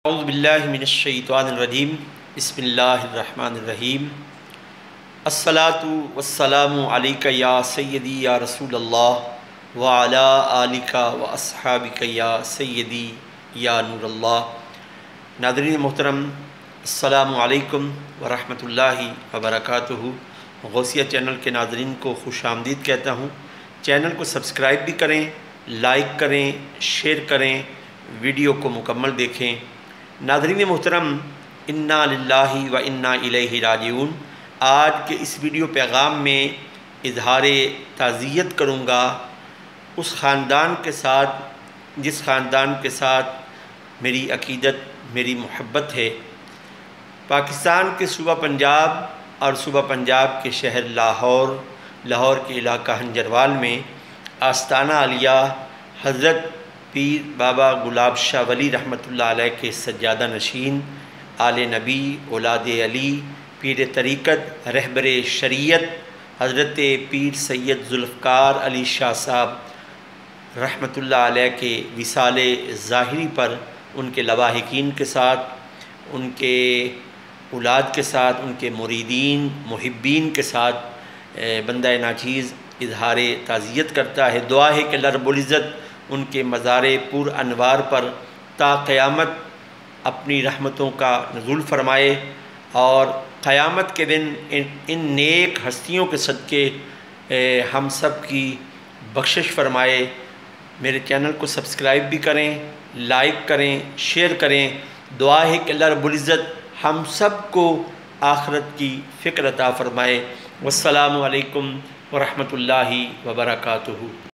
اعوذ باللہ من الشیطان الرجیم بسم اللہ الرحمن الرحیم الصلاۃ والسلام علیک یا سیدی یا رسول اللہ وعلی آلک واصحابک یا سیدی یا نور اللہ۔ ناظرین محترم، السلام علیکم ورحمۃ اللہ وبرکاتہ۔ غوثیہ چینل کے ناظرین کو خوش آمدید کہتا ہوں۔ چینل کو سبسکرائب بھی کریں، لائک کریں، شیئر کریں، ویڈیو کو مکمل دیکھیں۔ ناظرین محترم، انا للہ و انا الیہ راجعون۔ آج کے اس ویڈیو پیغام میں اظہار تعزیت کروں گا اس خاندان کے ساتھ جس خاندان کے ساتھ میری عقیدت، میری محبت ہے۔ پاکستان کے صوبہ پنجاب اور صوبہ پنجاب کے شہر لاہور کے علاقہ ہنجروال میں آستانہ عالیہ حضرت پیر بابا گلاب شاہ ولی رحمۃ اللہ علیہ کے سجادہ نشین، آل نبی، اولاد علی، پیر طریقت، رہبر شریعت حضرت پیر سید ذوالفقار علی شاہ صاحب رحمۃ اللہ علیہ کے وصال ظاہری پر ان کے لواحقین کے ساتھ، ان کے اولاد کے ساتھ، ان کے مریدین محبین کے ساتھ بندہ ناچیز اظہار تعزیت کرتا ہے۔ دعا ہے کہ اللہ رب العزت ان کے مزار پر انوار پر تا قیامت اپنی رحمتوں کا نزول فرمائے، اور قیامت کے دن ان نیک ہستیوں کے صدقے ہم سب کی بخشش فرمائے۔ میرے چینل کو سبسکرائب بھی کریں، لائک کریں، شیئر کریں۔ دعا ہے کہ اللہ رب العزت ہم سب کو آخرت کی فکر عطا فرمائے۔ والسلام علیکم ورحمۃ اللہ وبرکاتہ۔